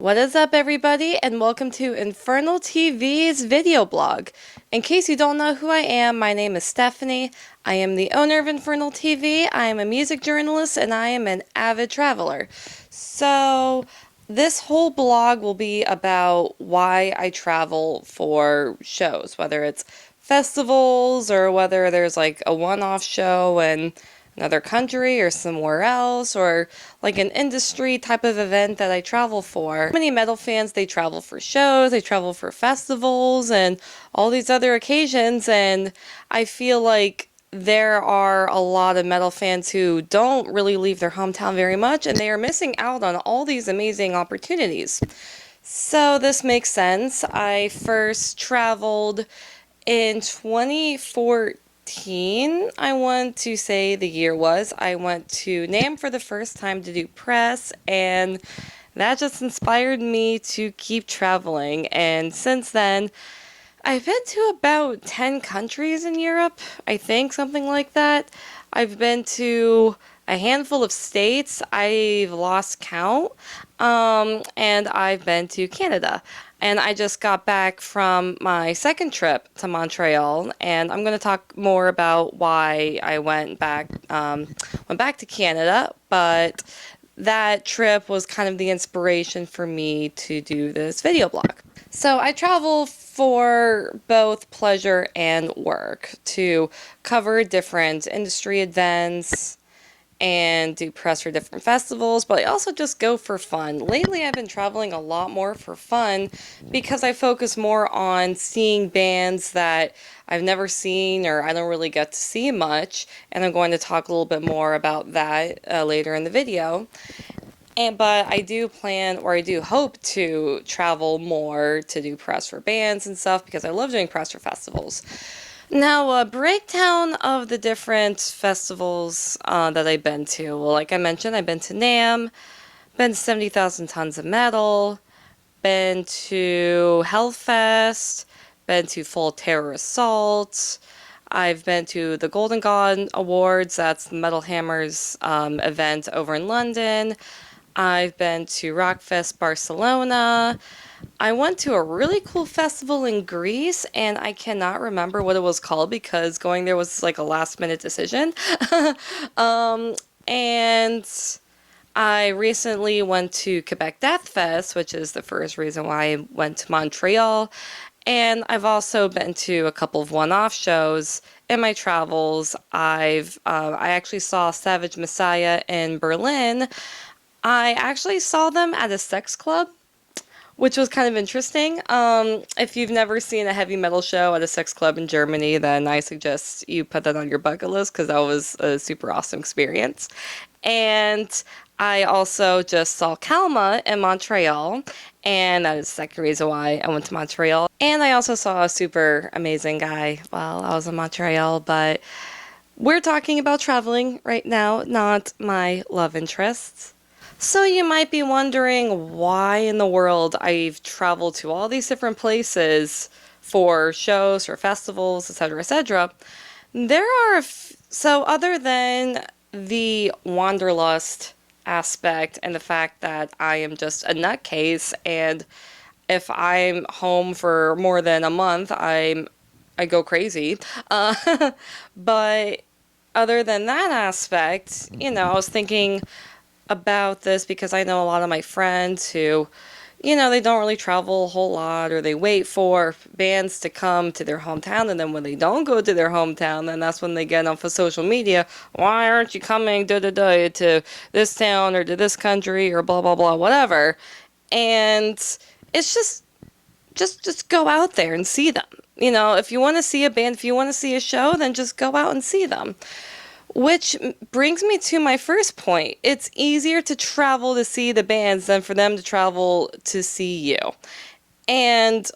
What is up, everybody, and welcome to Infernal TV's video blog. In case you don't know who I am, my name is Stephanie. I am the owner of Infernal TV. I am a music journalist, and I am an avid traveler. So, this whole blog will be about why I travel for shows, whether it's festivals or whether there's like a one-off show and another country or somewhere else, or like an industry type of event that I travel for. Many metal fans, they travel for shows, they travel for festivals and all these other occasions, and I feel like there are a lot of metal fans who don't really leave their hometown very much, and they are missing out on all these amazing opportunities. So this makes sense. I first traveled in 2014, I want to say the year was. I went to NAMM for the first time to do press, and that just inspired me to keep traveling. And since then, I've been to about 10 countries in Europe, I think, something like that. I've been to a handful of states. I've lost count. And I've been to Canada. And I just got back from my second trip to Montreal, and I'm going to talk more about why I went back to Canada, but that trip was kind of the inspiration for me to do this video blog. So I travel for both pleasure and work to cover different industry events and do press for different festivals, but I also just go for fun. Lately, I've been traveling a lot more for fun because I focus more on seeing bands that I've never seen or I don't really get to see much, and I'm going to talk a little bit more about that later in the video. But I do plan, or I do hope to travel more to do press for bands and stuff because I love doing press for festivals. Now, a breakdown of the different festivals that I've been to. Well, like I mentioned, I've been to NAMM, been to 70,000 Tons of Metal, been to Hellfest, been to Full Terror Assault. I've been to the Golden God Awards, that's the Metal Hammers event over in London. I've been to Rockfest Barcelona. I went to a really cool festival in Greece, and I cannot remember what it was called because going there was like a last minute decision. And I recently went to Quebec Death Fest, which is the first reason why I went to Montreal. And I've also been to a couple of one-off shows in my travels. I actually saw Savage Messiah in Berlin. I actually saw them at a sex club, which was kind of interesting. If you've never seen a heavy metal show at a sex club in Germany, then I suggest you put that on your bucket list because that was a super awesome experience. And I also just saw Kalma in Montreal, and that is the second reason why I went to Montreal. And I also saw a super amazing guy while I was in Montreal, but we're talking about traveling right now, not my love interests. So you might be wondering why in the world I've traveled to all these different places for shows, for festivals, etc., etc. There are, so other than the wanderlust aspect and the fact that I am just a nutcase, and if I'm home for more than a month, I go crazy. But other than that aspect, I was thinking about this because I know a lot of my friends who, they don't really travel a whole lot, or they wait for bands to come to their hometown, and then when they don't go to their hometown, then that's when they get off of social media. Why aren't you coming to this town or to this country or blah blah blah whatever? And it's just go out there and see them. If you want to see a band, if you want to see a show, then just go out and see them. Which brings me to my first point. It's easier to travel to see the bands than for them to travel to see you. And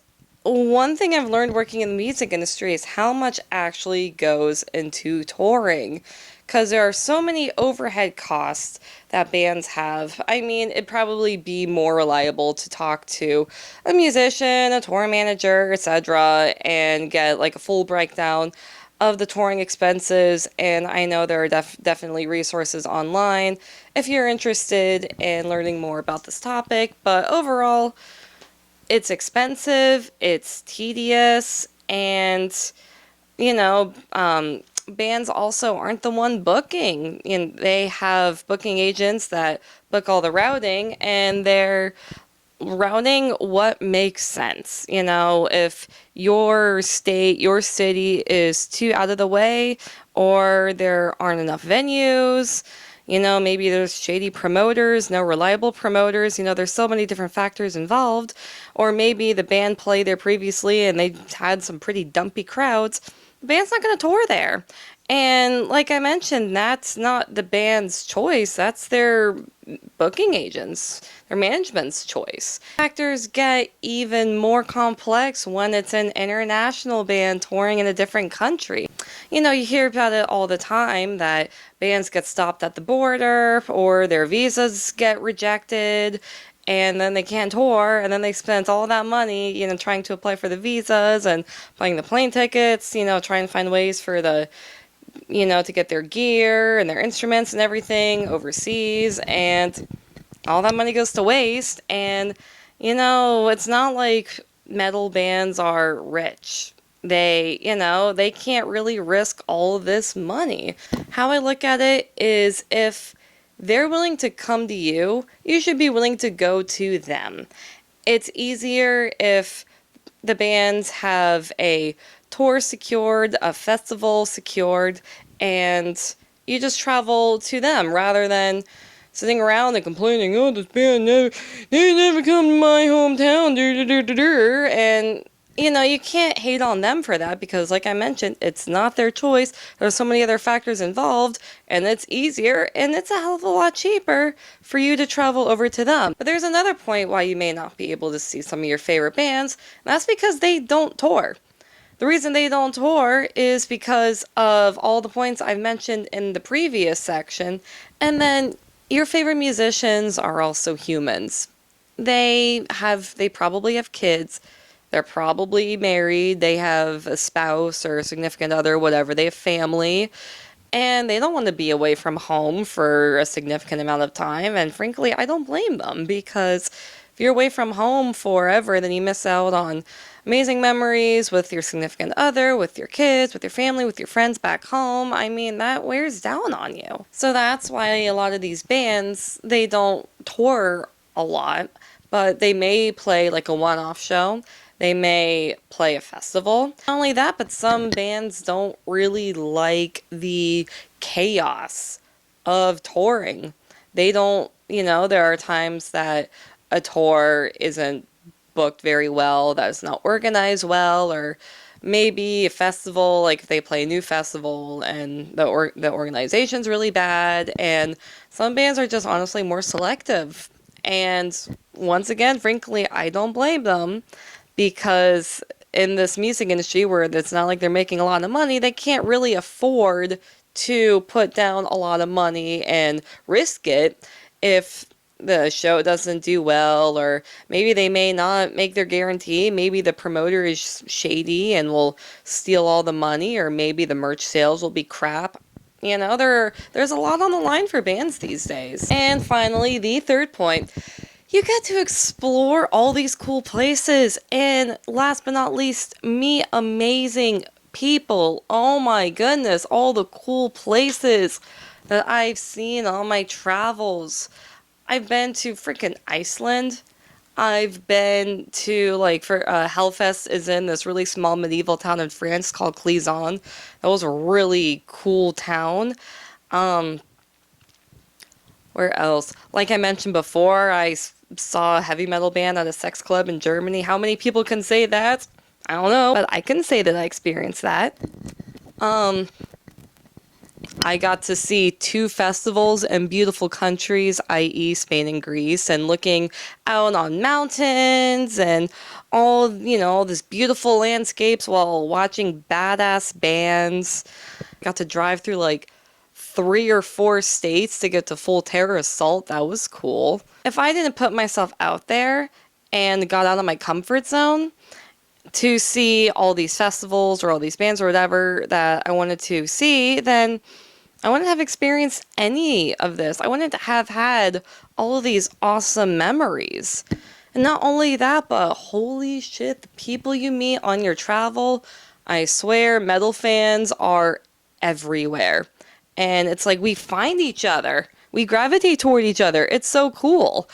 one thing I've learned working in the music industry is how much actually goes into touring. Because there are so many overhead costs that bands have. I mean, it'd probably be more reliable to talk to a musician, a tour manager, etc., and get like a full breakdown of the touring expenses, and I know there are definitely resources online if you're interested in learning more about this topic. But overall, it's expensive, it's tedious, and bands also aren't the one booking. They have booking agents that book all the routing, and they're routing what makes sense. If your state, your city is too out of the way, or there aren't enough venues, maybe there's shady promoters, no reliable promoters, there's so many different factors involved, or maybe the band played there previously and they had some pretty dumpy crowds. The band's not going to tour there. And like I mentioned, that's not the band's choice, that's their booking agents, their management's choice. Factors get even more complex when it's an international band touring in a different country. You hear about it all the time that bands get stopped at the border or their visas get rejected and then they can't tour, and then they spent all that money, trying to apply for the visas and buying the plane tickets, trying to find ways for to get their gear and their instruments and everything overseas, and all that money goes to waste. And it's not like metal bands are rich. They can't really risk all this money. How I look at it is, if they're willing to come to you, you should be willing to go to them. It's easier if the bands have a tour secured, a festival secured, and you just travel to them rather than sitting around and complaining, oh, this band they never come to my hometown, and you can't hate on them for that, because like I mentioned, it's not their choice. There's so many other factors involved, and it's easier and it's a hell of a lot cheaper for you to travel over to them. But there's another point why you may not be able to see some of your favorite bands, and that's because they don't tour. The reason they don't tour is because of all the points I've mentioned in the previous section, and then your favorite musicians are also humans. They probably have kids. They're probably married. They have a spouse or a significant other, whatever. They have family. And they don't want to be away from home for a significant amount of time. And frankly, I don't blame them, because if you're away from home forever, then you miss out on amazing memories with your significant other, with your kids, with your family, with your friends back home. I mean, that wears down on you. So that's why a lot of these bands, they don't tour a lot, but they may play like a one-off show. They may play a festival. Not only that, but some bands don't really like the chaos of touring. They don't, there are times that a tour isn't booked very well, that it's not organized well, or maybe a festival, like if they play a new festival and the organization's really bad, and some bands are just honestly more selective. And once again, frankly, I don't blame them, because in this music industry where it's not like they're making a lot of money, they can't really afford to put down a lot of money and risk it if the show doesn't do well, or maybe they may not make their guarantee. Maybe the promoter is shady and will steal all the money, or maybe the merch sales will be crap. There's a lot on the line for bands these days. And finally, the third point, you get to explore all these cool places, and last but not least, meet amazing people. Oh my goodness, all the cool places that I've seen on my travels. I've been to freaking Iceland. I've been to, Hellfest is in this really small medieval town in France called Clisson. That was a really cool town. Where else? Like I mentioned before, I saw a heavy metal band at a sex club in Germany. How many people can say that? I don't know, but I can say that I experienced that. I got to see 2 festivals in beautiful countries, i.e. Spain and Greece, and looking out on mountains and all this beautiful landscapes while watching badass bands. Got to drive through 3 or 4 states to get to Full Terror Assault. That was cool. If I didn't put myself out there and got out of my comfort zone, to see all these festivals or all these bands or whatever that I wanted to see, then I wouldn't have experienced any of this. I wouldn't have had all of these awesome memories. And not only that, but holy shit, the people you meet on your travel, I swear, metal fans are everywhere. And it's like we find each other, we gravitate toward each other. It's so cool.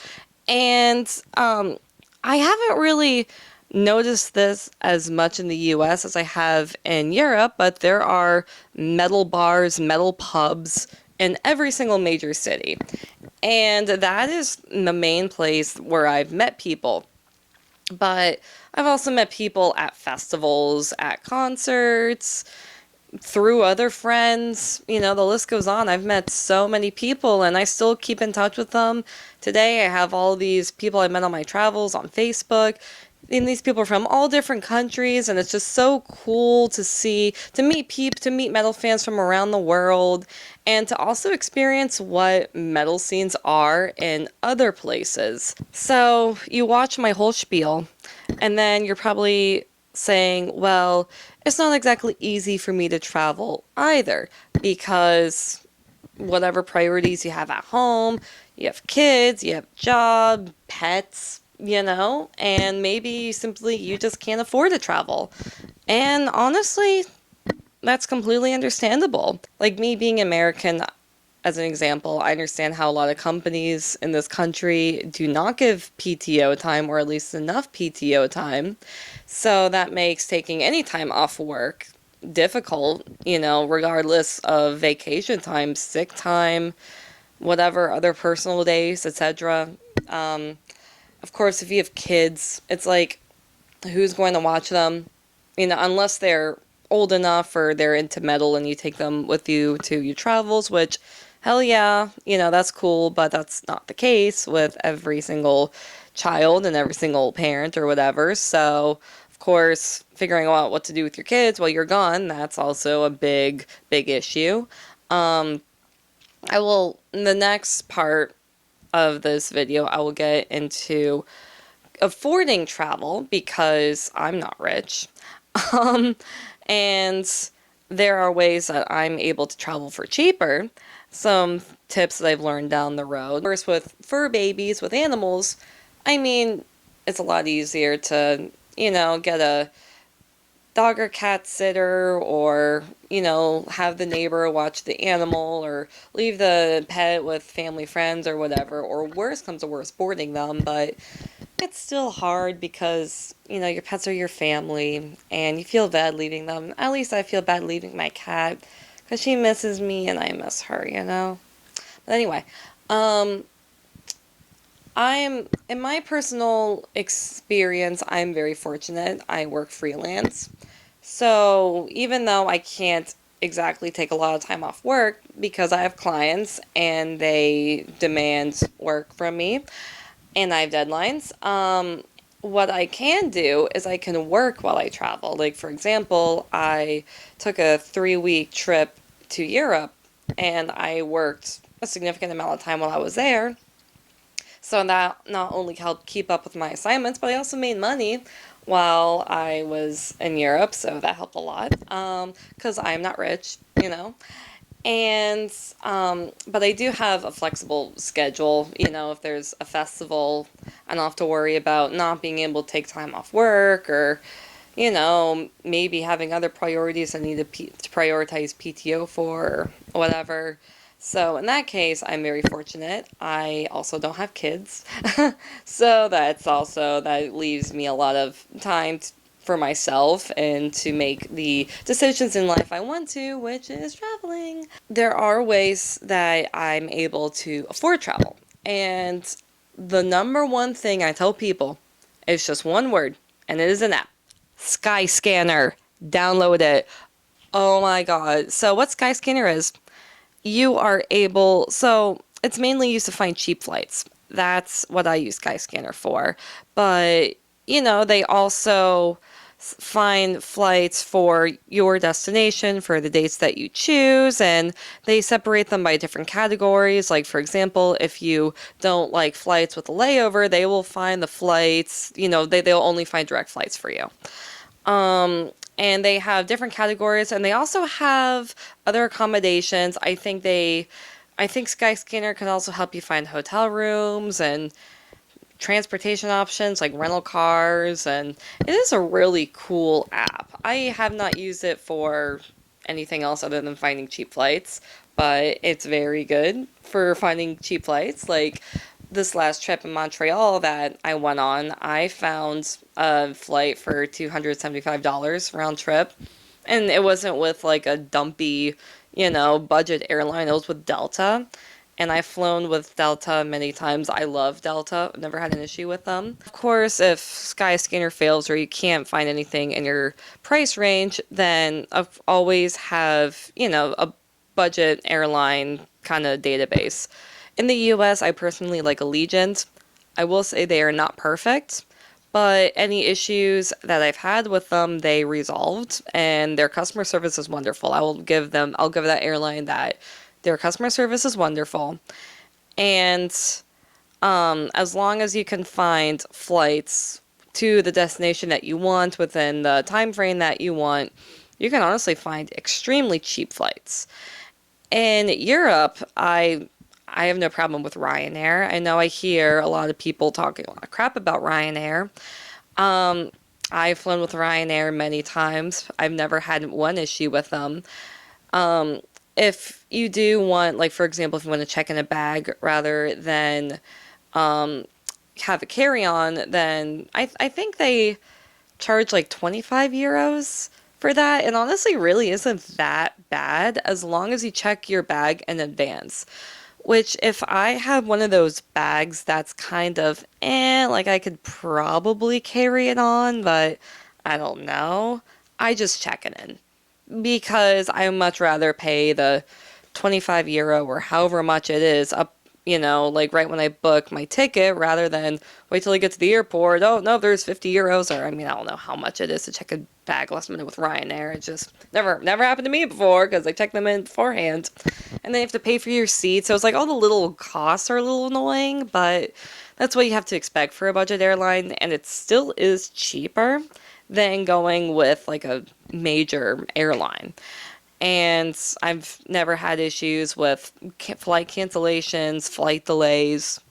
And I haven't really noticed this as much in the US as I have in Europe, but there are metal bars, metal pubs in every single major city. And that is the main place where I've met people. But I've also met people at festivals, at concerts, through other friends. You know, the list goes on. I've met so many people and I still keep in touch with them. Today I have all these people I met on my travels on Facebook. And these people are from all different countries, and it's just so cool to see, to meet metal fans from around the world, and to also experience what metal scenes are in other places. So you watch my whole spiel, and then you're probably saying, well, it's not exactly easy for me to travel either, because whatever priorities you have at home, you have kids, you have job, pets, you know, and maybe simply you just can't afford to travel. And honestly, that's completely understandable. Like me being American, as an example, I understand how a lot of companies in this country do not give PTO time, or at least enough PTO time. So that makes taking any time off work difficult, you know, regardless of vacation time, sick time, whatever other personal days, etc. Of course, if you have kids, it's like, who's going to watch them? You know, unless they're old enough or they're into metal and you take them with you to your travels, which, hell yeah, you know, that's cool, but that's not the case with every single child and every single parent or whatever. So, of course, figuring out what to do with your kids while you're gone, that's also a big, big issue. In the next part of this video, I will get into affording travel because I'm not rich. Um, and there are ways that I'm able to travel for cheaper. Some tips that I've learned down the road. First, with fur babies, with animals, I mean, it's a lot easier to, you know, get a dog or cat sitter, or, you know, have the neighbor watch the animal, or leave the pet with family friends or whatever, or worse comes to worse, boarding them. But it's still hard because, you know, your pets are your family and you feel bad leaving them. At least I feel bad leaving my cat because she misses me and I miss her, you know. But anyway, in my personal experience, I'm very fortunate. I work freelance. So even though I can't exactly take a lot of time off work because I have clients and they demand work from me and I have deadlines, what I can do is I can work while I travel. Like, for example, I took a 3-week trip to Europe and I worked a significant amount of time while I was there. So that not only helped keep up with my assignments, but I also made money while I was in Europe, so that helped a lot, because I'm not rich, you know. And, but I do have a flexible schedule, you know, if there's a festival, I don't have to worry about not being able to take time off work, or, you know, maybe having other priorities I need to prioritize PTO for, or whatever. So in that case, I'm very fortunate. I also don't have kids. So that leaves me a lot of time for myself and to make the decisions in life I want to, which is traveling. There are ways that I'm able to afford travel. And the number one thing I tell people is just one word, and it is an app. Skyscanner. Download it. Oh my god. So what Skyscanner is, you are able, so it's mainly used to find cheap flights. That's what I use Skyscanner for. But, you know, they also find flights for your destination, for the dates that you choose, and they separate them by different categories. Like, for example, if you don't like flights with a layover, they will find the flights, you know, they'll only find direct flights for you. And they have different categories, and they also have other accommodations. I think Skyscanner can also help you find hotel rooms and transportation options like rental cars, and it is a really cool app. I have not used it for anything else other than finding cheap flights, but it's very good for finding cheap flights. Like this last trip in Montreal that I went on, I found a flight for $275 round trip, and it wasn't with like a dumpy, budget airline. It was with Delta. And I've flown with Delta many times. I love Delta. I've never had an issue with them. Of course, if Skyscanner fails or you can't find anything in your price range, then I've always have, a budget airline kind of database. In the US, I personally like Allegiant. I will say they are not perfect, but any issues that I've had with them, they resolved, and their customer service is wonderful. I'll give that airline that. Their customer service is wonderful. And as long as you can find flights to the destination that you want within the time frame that you want, you can honestly find extremely cheap flights. In Europe, I have no problem with Ryanair. I know I hear a lot of people talking a lot of crap about Ryanair. I've flown with Ryanair many times. I've never had one issue with them. If you do want, like, for example, if you want to check in a bag rather than have a carry-on, then I think they charge like 25 euros for that. And honestly, really isn't that bad as long as you check your bag in advance. Which, if I have one of those bags that's kind of like I could probably carry it on, but I don't know, I just check it in because I much rather pay the 25 euro or however much it is up, like right when I book my ticket rather than wait till I get to the airport. Oh, no, there's 50 euros. Or, I mean, I don't know how much it is to check a bag last minute with Ryanair. It just never happened to me before because I checked them in beforehand. And then you have to pay for your seat. So it's like all the little costs are a little annoying, but that's what you have to expect for a budget airline. And it still is cheaper than going with like a major airline. And I've never had issues with flight cancellations, flight delays.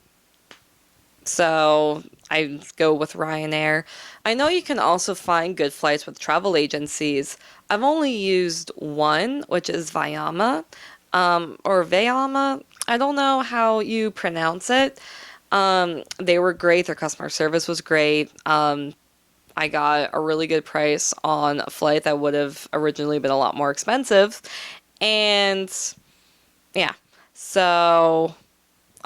So I go with Ryanair. I know you can also find good flights with travel agencies. I've only used one, which is Viama, or Vayama. I don't know how you pronounce it. They were great. Their customer service was great. I got a really good price on a flight that would have originally been a lot more expensive. And yeah, so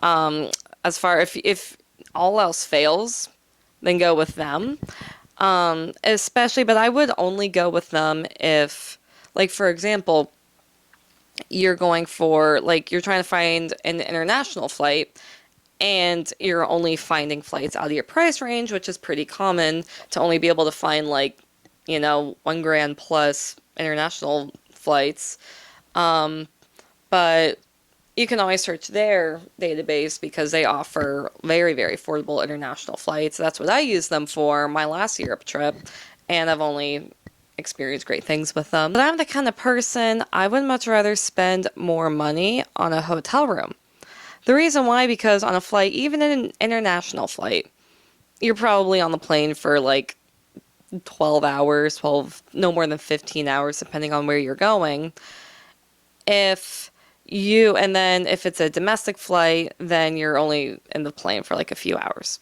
as far if all else fails, then go with them. Especially, but I would only go with them if, like, for example, you're going for, like, you're trying to find an international flight and you're only finding flights out of your price range, which is pretty common to only be able to find, like, $1,000 plus international flights. But you can always search their database because they offer very, very affordable international flights. That's what I used them for my last Europe trip, and I've only experienced great things with them. But I'm the kind of person, I would much rather spend more money on a hotel room. The reason why, because on a flight, even an international flight, you're probably on the plane for like 12 hours, no more than 15 hours, depending on where you're going. And then if it's a domestic flight, then you're only in the plane for like a few hours.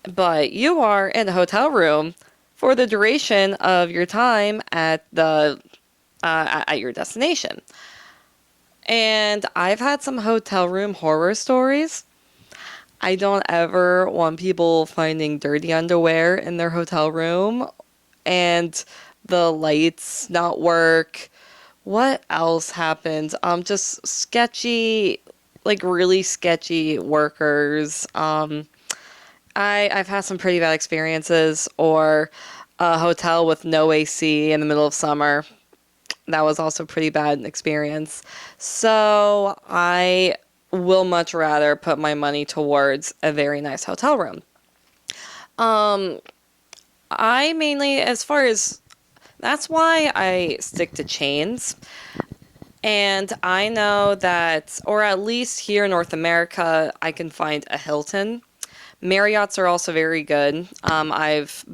But you are in a hotel room for the duration of your time at your destination. And I've had some hotel room horror stories. I don't ever want people finding dirty underwear in their hotel room and the lights not work. What else happened? Just sketchy, like really sketchy workers. I've had some pretty bad experiences, or a hotel with no AC in the middle of summer. That was also a pretty bad experience. So I will much rather put my money towards a very nice hotel room. I mainly, as far as that's why I stick to chains. And I know that, or at least here in North America, I can find a Hilton. Marriott's are also very good. I've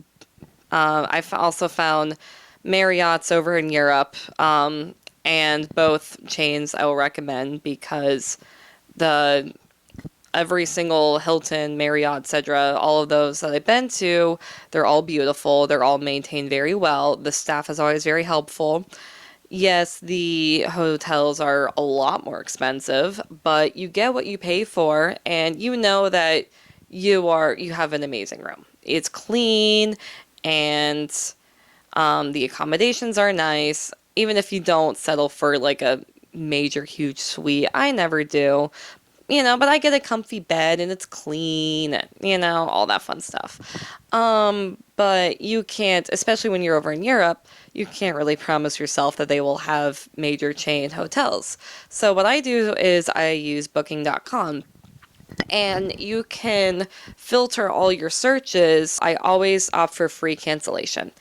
also found Marriott's over in Europe, and both chains I will recommend because the every single Hilton, Marriott, etc., all of those that I've been to, they're all beautiful. They're all maintained very well. The staff is always very helpful. Yes, the hotels are a lot more expensive, but you get what you pay for, and you know that you have an amazing room. It's clean, and the accommodations are nice. Even if you don't settle for like a major, huge suite, I never do. But I get a comfy bed and it's clean, all that fun stuff. But you can't, especially when you're over in Europe, you can't really promise yourself that they will have major chain hotels. So what I do is I use booking.com, and you can filter all your searches. I always opt for free cancellation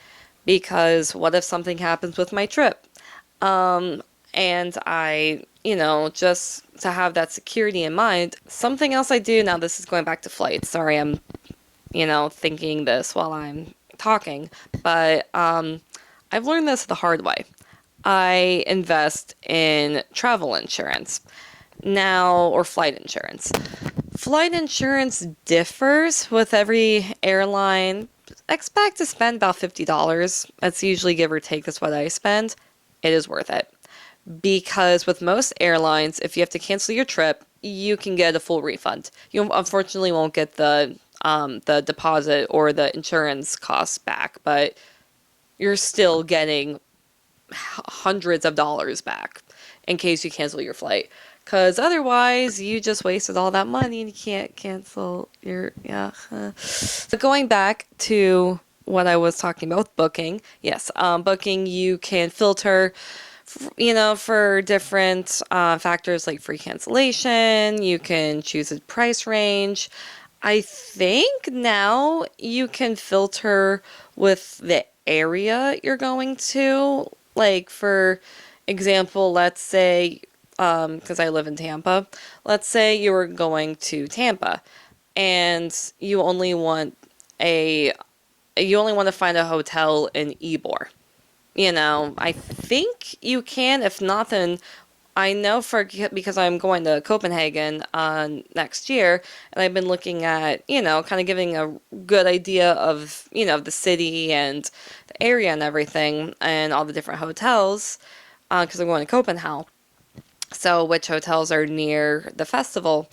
because what if something happens with my trip? And just to have that security in mind. Something else I do now, this is going back to flights. Sorry, I'm, thinking this while I'm talking, but I've learned this the hard way. I invest in travel insurance now, or flight insurance. Flight insurance differs with every airline. Expect to spend about $50. That's usually give or take, that's what I spend. It is worth it. Because with most airlines, if you have to cancel your trip, you can get a full refund. You unfortunately won't get the deposit or the insurance costs back, but you're still getting hundreds of dollars back in case you cancel your flight. Because otherwise, you just wasted all that money and you can't cancel your, yeah. So going back to what I was talking about with booking, yes, booking, you can filter, for different factors like free cancellation. You can choose a price range. I think now you can filter with the area you're going to. Like, for example, let's say, because I live in Tampa, let's say you were going to Tampa and a you only want to find a hotel in Ybor. I think you can. If not, then I know because I'm going to Copenhagen next year, and I've been looking at, kind of giving a good idea of, the city and the area and everything, and all the different hotels, because I'm going to Copenhagen. So, which hotels are near the festival?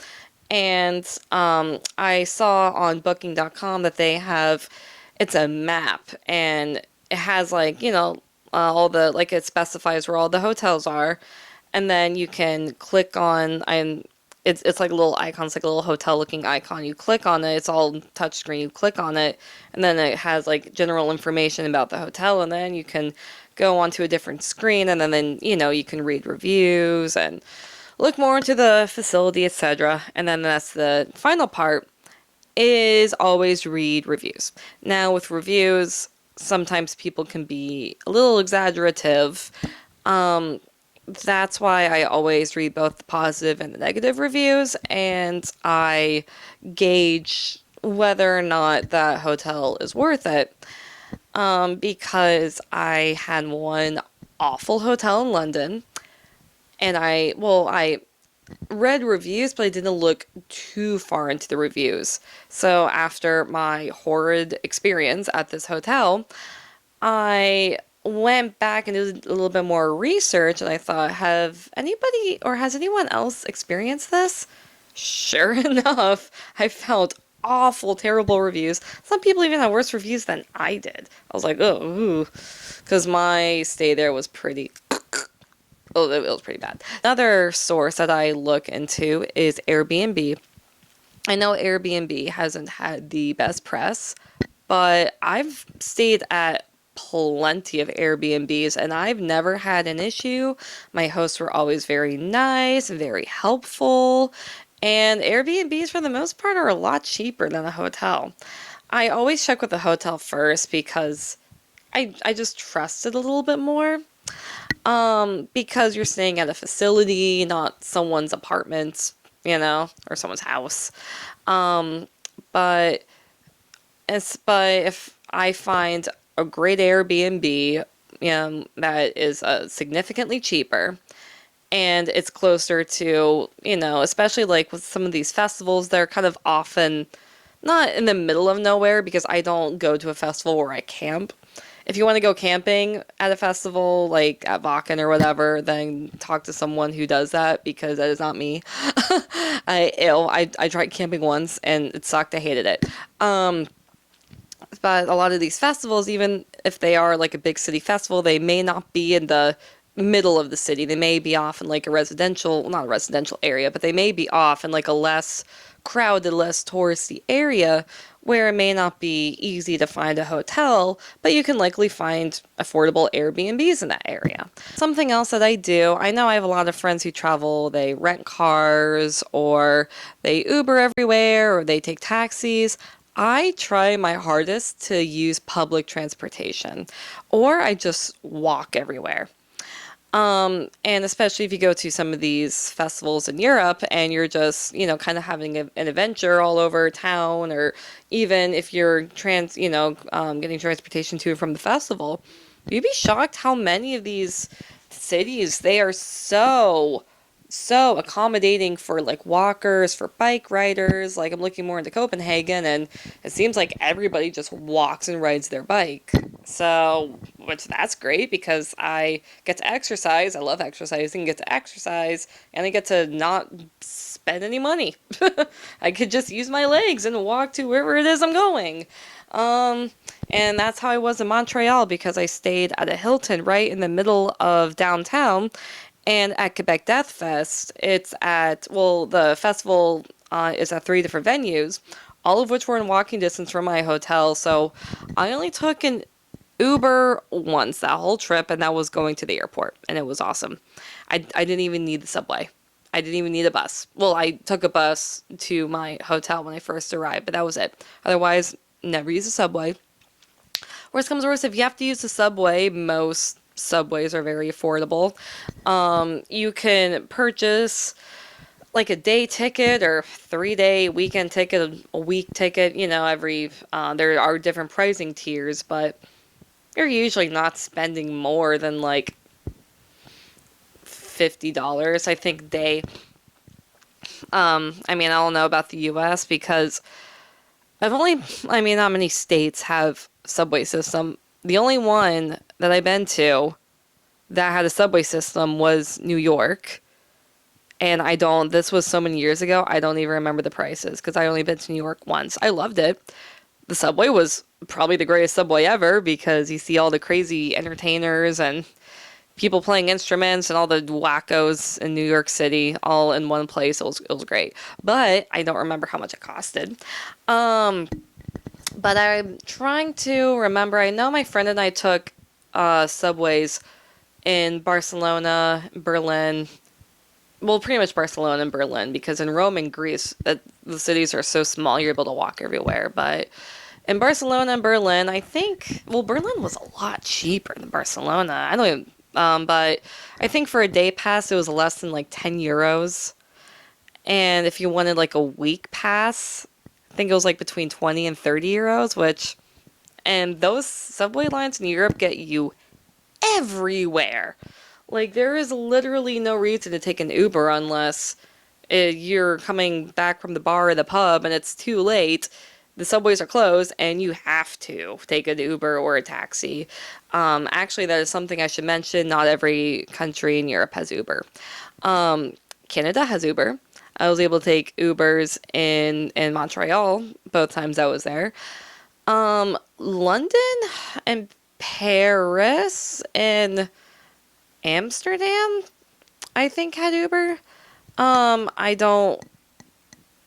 And I saw on Booking.com that it's a map, and it has like, all the, like it specifies where all the hotels are, and then you can click on, it's like a little icon, it's like a little hotel looking icon. You click on it, it's all touchscreen. You click on it, and then it has like general information about the hotel, and then you can go onto a different screen, and then you can read reviews and look more into the facility, etc. And then that's the final part, is always read reviews. Now with reviews, sometimes people can be a little exaggerative. That's why I always read both the positive and the negative reviews, and I gauge whether or not that hotel is worth it. Because I had one awful hotel in London, and I read reviews, but I didn't look too far into the reviews. So after my horrid experience at this hotel, I went back and did a little bit more research, and I thought, has anyone else experienced this? Sure enough, I found awful, terrible reviews. Some people even had worse reviews than I did. I was like, oh, because my stay there was pretty. Oh, it was pretty bad. Another source that I look into is Airbnb. I know Airbnb hasn't had the best press, but I've stayed at plenty of Airbnbs and I've never had an issue. My hosts were always very nice, very helpful, and Airbnbs for the most part are a lot cheaper than a hotel. I always check with the hotel first because I just trust it a little bit more. Because you're staying at a facility, not someone's apartment, or someone's house. Um, but but if I find a great Airbnb, that is significantly cheaper and it's closer to, especially like with some of these festivals, they're kind of often not in the middle of nowhere because I don't go to a festival where I camp. If you want to go camping at a festival, like at Vakken or whatever, then talk to someone who does that because that is not me. I tried camping once and it sucked. I hated it. But a lot of these festivals, even if they are like a big city festival, they may not be in the middle of the city. They may be off in like a residential, well, not a residential area, but they may be off in like a less crowded, less touristy area where it may not be easy to find a hotel, but you can likely find affordable Airbnbs in that area. Something else that I do, I know I have a lot of friends who travel, they rent cars or they Uber everywhere or they take taxis. I try my hardest to use public transportation, or I just walk everywhere. And especially if you go to some of these festivals in Europe and you're just, kind of having an adventure all over town, or even if you're getting transportation to and from the festival, you'd be shocked how many of these cities, they are so accommodating for like walkers, for bike riders. Like I'm looking more into Copenhagen and it seems like everybody just walks and rides their bike. So, which that's great because I get to exercise. I love exercising, get to exercise, and I get to not spend any money. I could just use my legs and walk to wherever it is I'm going. Um, and that's how I was in Montreal because I stayed at a Hilton right in the middle of downtown. And at Quebec Death Fest, the festival is at three different venues, all of which were in walking distance from my hotel. So I only took an Uber once that whole trip, and that was going to the airport, and it was awesome. I didn't even need the subway. I didn't even need a bus. Well, I took a bus to my hotel when I first arrived, but that was it. Otherwise, never use a subway. Worst comes to worst, if you have to use the subway, most subways are very affordable. You can purchase like a day ticket or 3-day weekend ticket, a week ticket, there are different pricing tiers, but you're usually not spending more than like $50, I think, day. I don't know about the US because not many states have subway system. The only one that I've been to that had a subway system was New York. And this was so many years ago, I don't even remember the prices because I only been to New York once. I loved it. The subway was probably the greatest subway ever because you see all the crazy entertainers and people playing instruments and all the wackos in New York City all in one place. It was great. But I don't remember how much it costed. But I'm trying to remember. I know my friend and I took subways in Barcelona, Berlin. Well, pretty much Barcelona and Berlin, because in Rome and Greece, the cities are so small, you're able to walk everywhere. But in Barcelona and Berlin, I think, well, Berlin was a lot cheaper than Barcelona. I don't even, but I think for a day pass, it was less than like 10 euros. And if you wanted like a week pass, I think it was like between 20 and 30 euros, and those subway lines in Europe get you everywhere. Like, there is literally no reason to take an Uber unless you're coming back from the bar or the pub and it's too late. The subways are closed and you have to take an Uber or a taxi. Actually, that is something I should mention. Not every country in Europe has Uber. Canada has Uber. I was able to take Ubers in Montreal both times I was there. London and Paris and Amsterdam, I think, had Uber. I don't,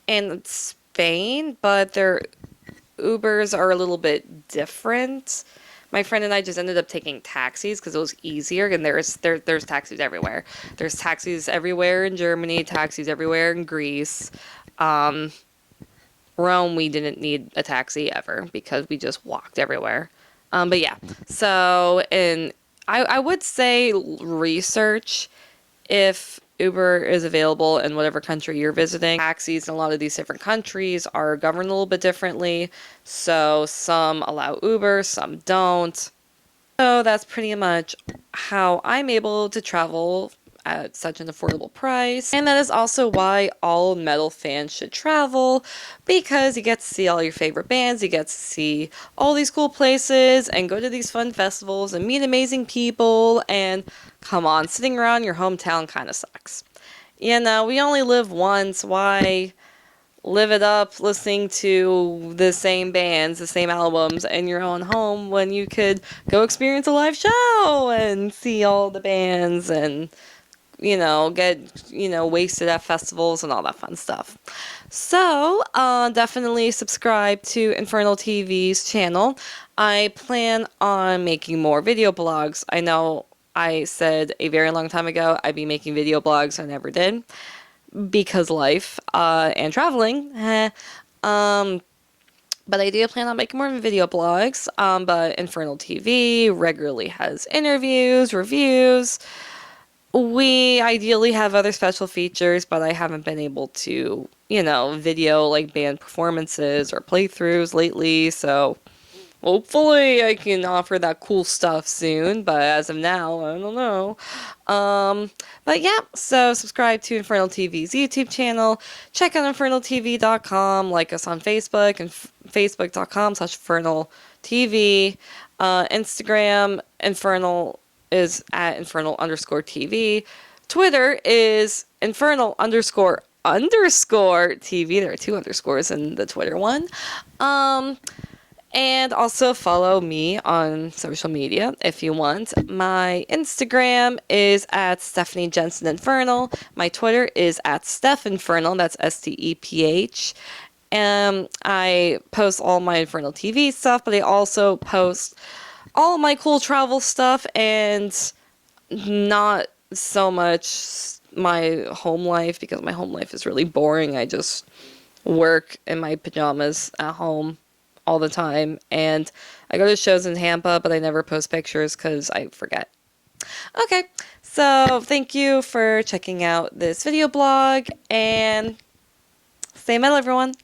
and Spain, but their Ubers are a little bit different. My friend and I just ended up taking taxis because it was easier, and there's taxis everywhere. There's taxis everywhere in Germany, taxis everywhere in Greece. Rome, we didn't need a taxi ever because we just walked everywhere. But yeah, so I would say research if Uber is available in whatever country you're visiting. Taxis in a lot of these different countries are governed a little bit differently, so some allow Uber, some don't. So that's pretty much how I'm able to travel at such an affordable price. And that is also why all metal fans should travel, because you get to see all your favorite bands, you get to see all these cool places and go to these fun festivals and meet amazing people. And come on, sitting around your hometown kind of sucks. You know, we only live once. Why live it up listening to the same bands, the same albums in your own home when you could go experience a live show and see all the bands and, get, wasted at festivals and all that fun stuff. So, definitely subscribe to Infernal TV's channel. I plan on making more video blogs. I know I said a very long time ago I'd be making video blogs. I never did because life and traveling. But I do plan on making more video blogs. But Infernal TV regularly has interviews, reviews. We ideally have other special features, but I haven't been able to, video like band performances or playthroughs lately. So hopefully I can offer that cool stuff soon, but as of now, I don't know. But yeah, so subscribe to Infernal TV's YouTube channel. Check out infernaltv.com, like us on Facebook and facebook.com/infernaltv. Instagram, Infernal is at infernal_TV. Twitter is infernal__TV. There are 2 underscores in the Twitter one. And also follow me on social media if you want. My Instagram is at Stephanie Jensen Infernal. My Twitter is at Steph Infernal. That's STEPH. I post all my Infernal TV stuff, but I also post all my cool travel stuff and not so much my home life, because my home life is really boring. I just work in my pajamas at home all the time, and I go to shows in Tampa, but I never post pictures because I forget. Okay, so thank you for checking out this video blog, and stay metal, everyone.